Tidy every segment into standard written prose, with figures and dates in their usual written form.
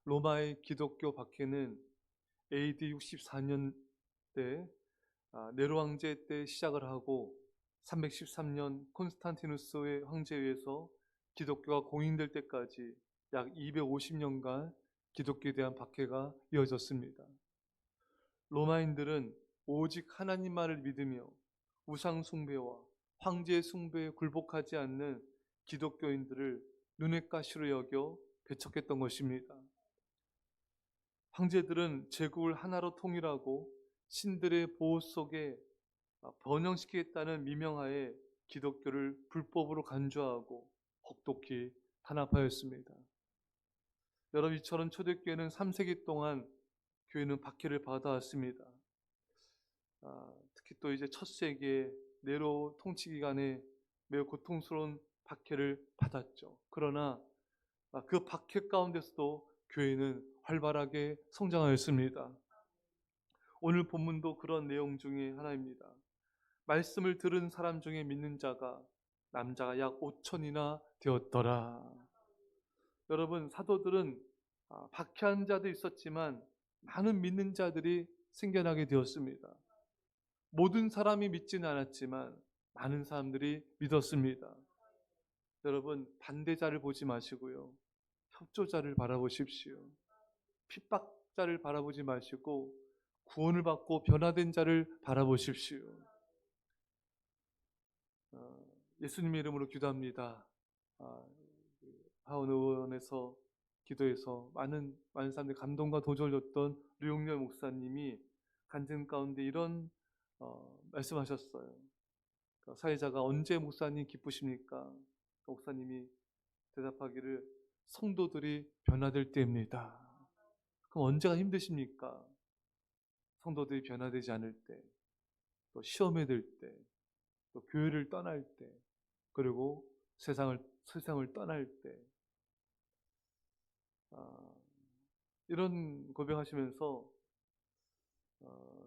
로마의 기독교 박해는 AD 64년 때 네로 황제 때 시작을 하고 313년 콘스탄티누스의 황제에 의해서 기독교가 공인될 때까지 약 250년간 기독교에 대한 박해가 이어졌습니다. 로마인들은 오직 하나님만을 믿으며 우상 숭배와 황제 숭배에 굴복하지 않는 기독교인들을 눈엣 가시로 여겨 배척했던 것입니다. 황제들은 제국을 하나로 통일하고 신들의 보호 속에 번영시키겠다는 미명하에 기독교를 불법으로 간주하고 혹독히 탄압하였습니다. 여러분, 이처럼 초대교회는 3세기 동안 교회는 박해를 받아왔습니다. 특히 또 이제 첫 세기에 네로 통치 기간에 매우 고통스러운 박해를 받았죠. 그러나 그 박해 가운데서도 교회는 활발하게 성장하였습니다. 오늘 본문도 그런 내용 중에 하나입니다. 말씀을 들은 사람 중에 믿는 자가 남자가 약 5천이나 되었더라. 여러분, 사도들은 박해한 자도 있었지만 많은 믿는 자들이 생겨나게 되었습니다. 모든 사람이 믿지는 않았지만 많은 사람들이 믿었습니다. 여러분, 반대자를 보지 마시고요, 협조자를 바라보십시오. 핍박자를 바라보지 마시고 구원을 받고 변화된 자를 바라보십시오. 예수님의 이름으로 기도합니다. 하원 의원에서 기도해서 많은 사람들이 감동과 도전을 줬던 류용렬 목사님이 간증 가운데 이런 말씀하셨어요. 사회자가 언제 목사님 기쁘십니까? 목사님이 대답하기를 성도들이 변화될 때입니다. 그럼 언제가 힘드십니까? 성도들이 변화되지 않을 때, 또 시험에 들 때, 또 교회를 떠날 때, 그리고 세상을 떠날 때, 이런 고백하시면서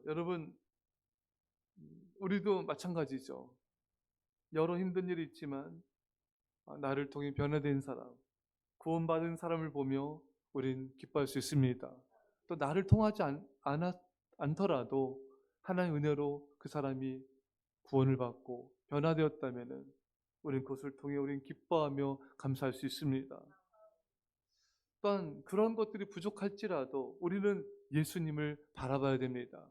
여러분, 우리도 마찬가지죠. 여러 힘든 일이 있지만 나를 통해 변화된 사람, 구원받은 사람을 보며 우린 기뻐할 수 있습니다. 또 나를 통하지 않더라도 하나님의 은혜로 그 사람이 구원을 받고 변화되었다면 우린 그것을 통해 우린 기뻐하며 감사할 수 있습니다. 또한 그런 것들이 부족할지라도 우리는 예수님을 바라봐야 됩니다.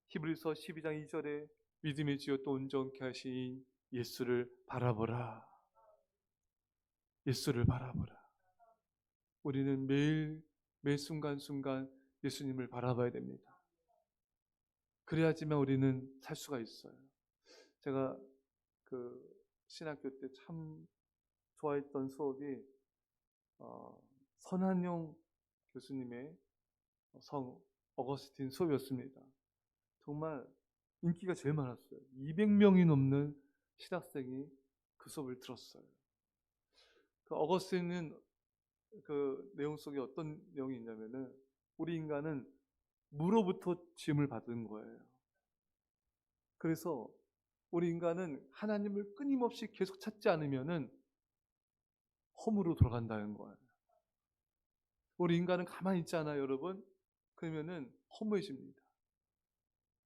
히브리서 12장 2절에 믿음의 지요 또 온전케 하신 예수를 바라보라. 예수를 바라보라. 우리는 매 순간순간 예수님을 바라봐야 됩니다. 그래야지만 우리는 살 수가 있어요. 제가 신학교 때 참 좋아했던 수업이 선한용 교수님의 성 어거스틴 수업이었습니다. 정말 인기가 제일 많았어요. 200명이 넘는 신학생이 그 수업을 들었어요. 그 어거스틴은 그 내용 속에 어떤 내용이 있냐면은 우리 인간은 무로부터 지음을 받은 거예요. 그래서 우리 인간은 하나님을 끊임없이 계속 찾지 않으면은 험으로 돌아간다는 거예요. 우리 인간은 가만히 있지 않아요, 여러분? 그러면은 허무해집니다.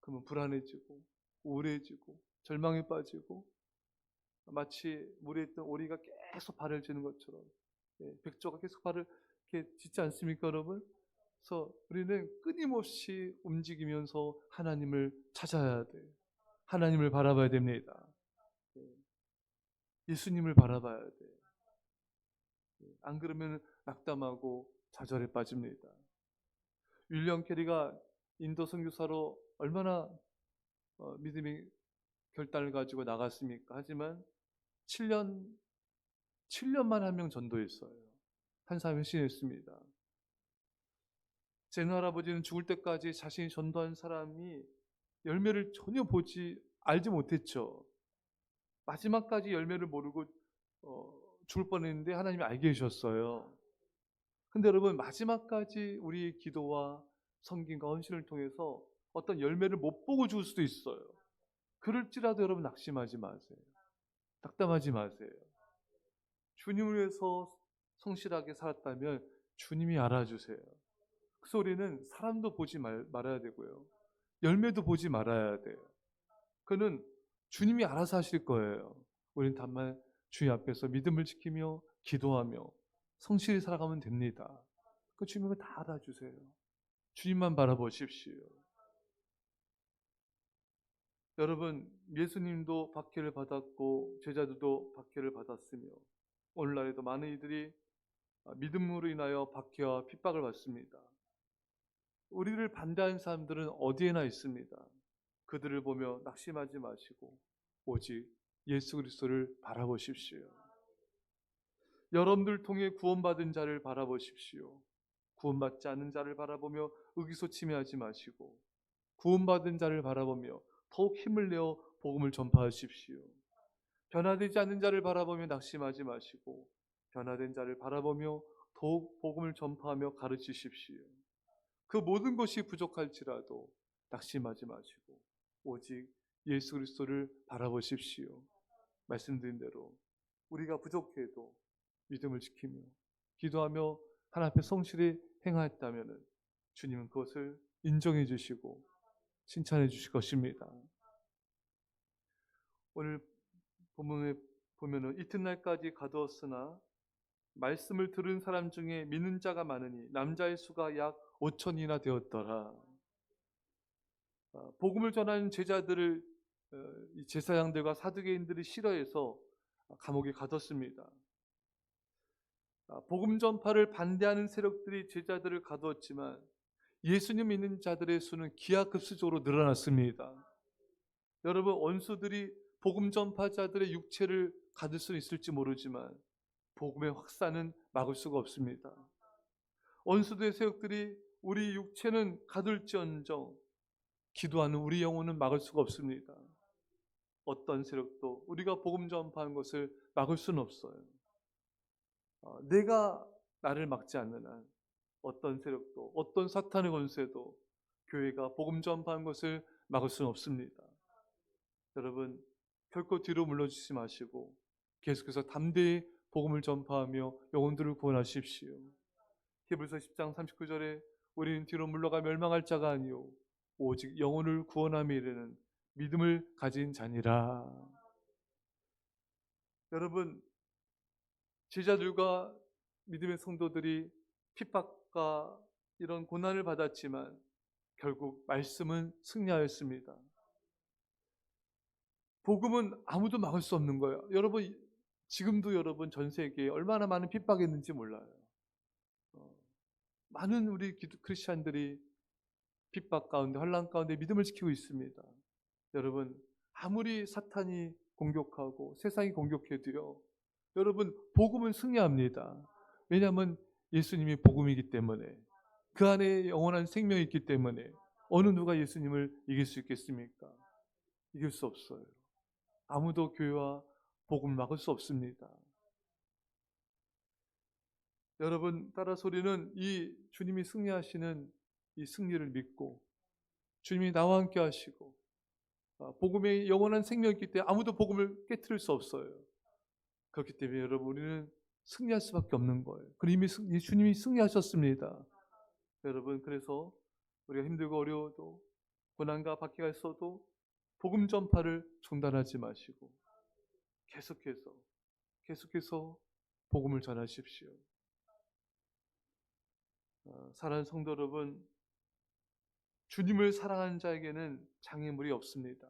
그러면 불안해지고 우울해지고 절망에 빠지고 마치 물에 있던 오리가 계속 발을 쥐는 것처럼 백조가 계속 발을 이렇게 짖지 않습니까, 여러분? 그래서 우리는 끊임없이 움직이면서 하나님을 찾아야 돼요. 하나님을 바라봐야 됩니다. 예수님을 바라봐야 돼요. 안 그러면 낙담하고 좌절에 빠집니다. 윌리엄 캐리가 인도 선교사로 얼마나 믿음의 결단을 가지고 나갔습니까? 하지만 7년만 한 명 전도했어요. 한 사람이 신했습니다. 제노 할아버지는 죽을 때까지 자신이 전도한 사람이 열매를 전혀 알지 못했죠. 마지막까지 열매를 모르고 죽을 뻔했는데 하나님이 알게 해주셨어요. 근데 여러분, 마지막까지 우리의 기도와 섬김과 헌신을 통해서 어떤 열매를 못 보고 죽을 수도 있어요. 그럴지라도 여러분 낙심하지 마세요. 낙담하지 마세요. 주님을 위해서 성실하게 살았다면 주님이 알아주세요. 그 소리는 사람도 보지 말아야 되고요. 열매도 보지 말아야 돼요. 그는 주님이 알아서 하실 거예요. 우리는 다만 주님 앞에서 믿음을 지키며 기도하며 성실히 살아가면 됩니다. 그 주님은 다 알아주세요. 주님만 바라보십시오. 여러분, 예수님도 박해를 받았고 제자들도 박해를 받았으며 오늘날에도 많은 이들이 믿음으로 인하여 박해와 핍박을 받습니다. 우리를 반대하는 사람들은 어디에나 있습니다. 그들을 보며 낙심하지 마시고 오직 예수 그리스도를 바라보십시오. 여러분들 통해 구원받은 자를 바라보십시오. 구원받지 않는 자를 바라보며 의기소침해하지 마시고 구원받은 자를 바라보며 더욱 힘을 내어 복음을 전파하십시오. 변화되지 않는 자를 바라보며 낙심하지 마시고 변화된 자를 바라보며 더욱 복음을 전파하며 가르치십시오. 그 모든 것이 부족할지라도 낙심하지 마시고 오직 예수 그리스도를 바라보십시오. 말씀드린 대로 우리가 부족해도 믿음을 지키며 기도하며 하나님 앞에 성실히 행하였다면 주님은 그것을 인정해 주시고 칭찬해 주실 것입니다. 오늘 본문에 보면은 이튿날까지 가두었으나 말씀을 들은 사람 중에 믿는 자가 많으니 남자의 수가 약 5천이나 되었더라. 복음을 전하는 제자들을 이 제사장들과 사두개인들이 싫어해서 감옥에 가뒀습니다. 복음 전파를 반대하는 세력들이 제자들을 가두었지만 예수님 믿는 자들의 수는 기하급수적으로 늘어났습니다. 여러분, 원수들이 복음 전파자들의 육체를 가둘 수 있을지 모르지만 복음의 확산은 막을 수가 없습니다. 원수들의 세력들이 우리 육체는 가둘지언정 기도하는 우리 영혼은 막을 수가 없습니다. 어떤 세력도 우리가 복음 전파하는 것을 막을 수는 없어요. 내가 나를 막지 않는 한 어떤 세력도 어떤 사탄의 권세도 교회가 복음 전파하는 것을 막을 수는 없습니다. 여러분, 결코 뒤로 물러지지 마시고 계속해서 담대히 복음을 전파하며 영혼들을 구원하십시오. 히브리서 10장 39절에 우리는 뒤로 물러가 멸망할 자가 아니요 오직 영혼을 구원함에 이르는 믿음을 가진 자니라. 여러분, 제자들과 믿음의 성도들이 핍박과 이런 고난을 받았지만 결국 말씀은 승리하였습니다. 복음은 아무도 막을 수 없는 거예요. 여러분, 지금도 여러분 전 세계에 얼마나 많은 핍박이 있는지 몰라요. 많은 우리 크리스찬들이 핍박 가운데 환난 가운데 믿음을 지키고 있습니다. 여러분, 아무리 사탄이 공격하고 세상이 공격해도요, 여러분 복음은 승리합니다. 왜냐하면 예수님이 복음이기 때문에 그 안에 영원한 생명이 있기 때문에 어느 누가 예수님을 이길 수 있겠습니까? 이길 수 없어요. 아무도 교회와 복음을 막을 수 없습니다. 여러분, 따라서 우리는 이 주님이 승리하시는 이 승리를 믿고 주님이 나와 함께 하시고 복음의 영원한 생명이 있기 때문에 아무도 복음을 깨트릴 수 없어요. 그렇기 때문에 여러분, 우리는 승리할 수밖에 없는 거예요. 이미 주님이 승리하셨습니다. 여러분, 그래서 우리가 힘들고 어려워도 고난과 박해가 있어도 복음 전파를 중단하지 마시고 계속해서 복음을 전하십시오. 사랑하는 성도 여러분, 주님을 사랑하는 자에게는 장애물이 없습니다.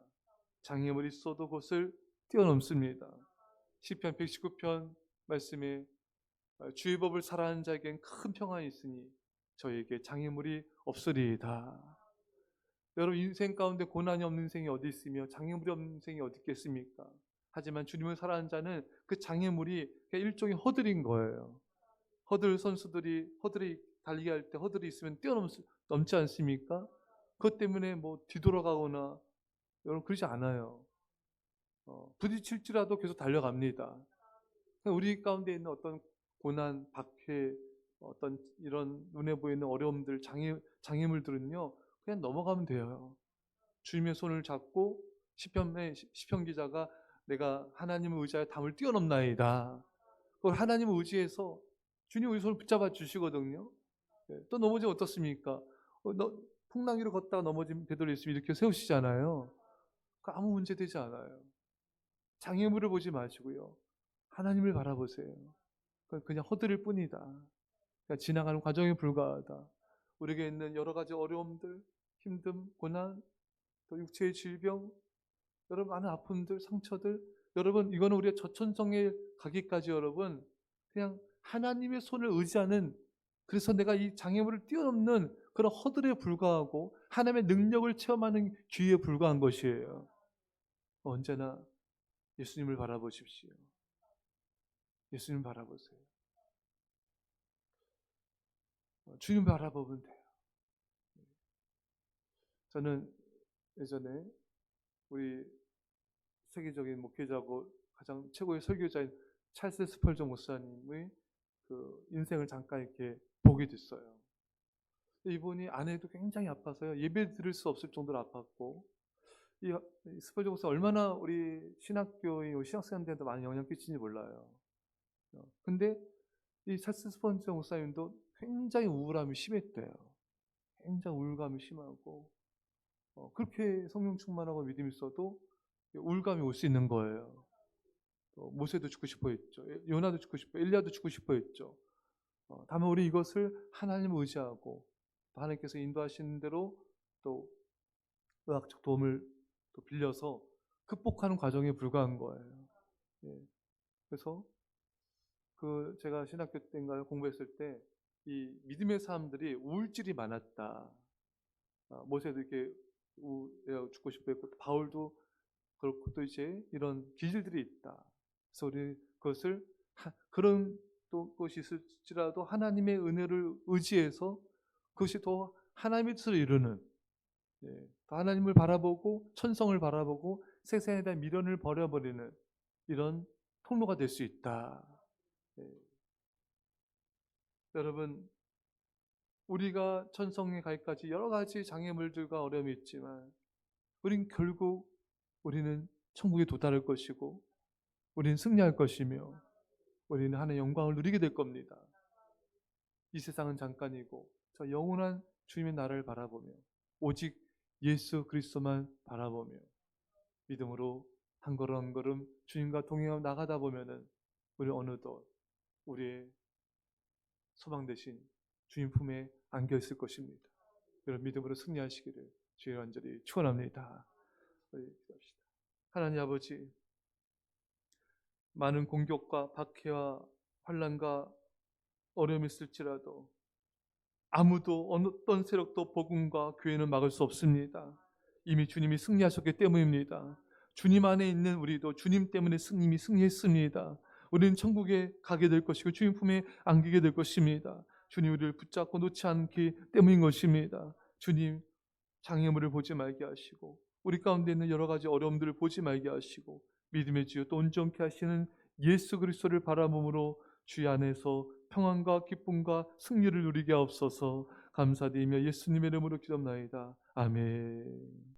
장애물이 있어도 그것을 뛰어넘습니다. 시편 119편 말씀에 주의 법을 사랑하는 자에게는 큰 평안이 있으니 저에게 장애물이 없으리이다. 여러분, 인생 가운데 고난이 없는 인생이 어디 있으며 장애물이 없는 인생이 어디 있겠습니까? 하지만 주님을 사랑하는 자는 그 장애물이 일종의 허들인 거예요. 선수들이 달리기 할 때 허들이 있으면 뛰어넘지 않습니까? 그것 때문에 뒤돌아가거나 여러분 그러지 않아요. 부딪힐지라도 계속 달려갑니다. 우리 가운데 있는 어떤 고난, 박해, 어떤 이런 눈에 보이는 어려움들, 장애물들은요 그냥 넘어가면 돼요. 주님의 손을 잡고 시편 기자가 내가 하나님을 의지하여 담을 뛰어넘나이다. 그걸 하나님을 의지해서 주님 우리 손을 붙잡아 주시거든요. 또 넘어지면 어떻습니까? 풍랑위로 걷다가 넘어진 되돌려 있으면 이렇게 세우시잖아요. 아무 문제 되지 않아요. 장애물을 보지 마시고요. 하나님을 바라보세요. 그냥 허들일 뿐이다. 그냥 지나가는 과정에 불과하다. 우리에게 있는 여러 가지 어려움들, 힘듦, 고난, 또 육체의 질병, 여러분 많은 아픔들, 상처들, 여러분 이거는 우리가 저천성에 가기까지 여러분 그냥 하나님의 손을 의지하는, 그래서 내가 이 장애물을 뛰어넘는 그런 허들에 불과하고 하나님의 능력을 체험하는 기회에 불과한 것이에요. 언제나 예수님을 바라보십시오. 예수님 바라보세요. 주님 바라보면 돼요. 저는 예전에 우리 세계적인 목회자고 가장 최고의 설교자인 찰스 스펄전 목사님의 그 인생을 잠깐 이렇게 보게 됐어요. 이분이 아내도 굉장히 아파서요. 예배 드릴 수 없을 정도로 아팠고, 이 스펄전 목사 얼마나 우리 신학교의 신학생들한테 많은 영향 끼치는지 몰라요. 근데 이 찰스 스펄전 목사님도 굉장히 우울함이 심했대요. 굉장히 우울감이 심하고, 그렇게 성령 충만하고 믿음이 있어도 우울감이 올 수 있는 거예요. 모세도 죽고 싶어 했죠. 요나도 죽고 싶어, 엘리야도 죽고 싶어 했죠. 다만 우리 이것을 하나님을 의지하고 또 하나님께서 인도하시는 대로 또 의학적 도움을 또 빌려서 극복하는 과정에 불과한 거예요. 예. 그래서 그 제가 신학교 때인가요 공부했을 때 이 믿음의 사람들이 우울질이 많았다. 모세도 이렇게 죽고 싶어 했고 바울도 그렇고 또 이제 이런 기질들이 있다. 그래서 우리 그것을 그런 또 것이 있을지라도 하나님의 은혜를 의지해서 그것이 더 하나님의 뜻을 이루는, 더 하나님을 바라보고 천성을 바라보고 세상에 대한 미련을 버려버리는 이런 통로가 될 수 있다. 예. 여러분 우리가 천성에 가기까지 여러 가지 장애물들과 어려움이 있지만 우리는 천국에 도달할 것이고 우리는 승리할 것이며 우리는 하나님의 영광을 누리게 될 겁니다. 이 세상은 잠깐이고 저 영원한 주님의 나라를 바라보며 오직 예수 그리스도만 바라보며 믿음으로 한 걸음 한 걸음 주님과 동행하며 나가다 보면은 우리 어느덧 우리의 소망 대신 주님 품에 안겨 있을 것입니다. 여러분 믿음으로 승리하시기를 주의 간절히 축원합니다. 기도합시다. 하나님 아버지, 많은 공격과 박해와 환난과 어려움이 있을지라도 아무도 어떤 세력도 복음과 교회는 막을 수 없습니다. 이미 주님이 승리하셨기 때문입니다. 주님 안에 있는 우리도 주님 때문에 이미 승리했습니다. 우리는 천국에 가게 될 것이고 주님 품에 안기게 될 것입니다. 주님 우리를 붙잡고 놓지 않기 때문인 것입니다. 주님 장애물을 보지 말게 하시고 우리 가운데 있는 여러 가지 어려움들을 보지 말게 하시고 믿음의 주여 또 온전케 하시는 예수 그리스도를 바라봄으로 주의 안에서 평안과 기쁨과 승리를 누리게 하옵소서. 감사드리며 예수님의 이름으로 기도합나이다. 아멘.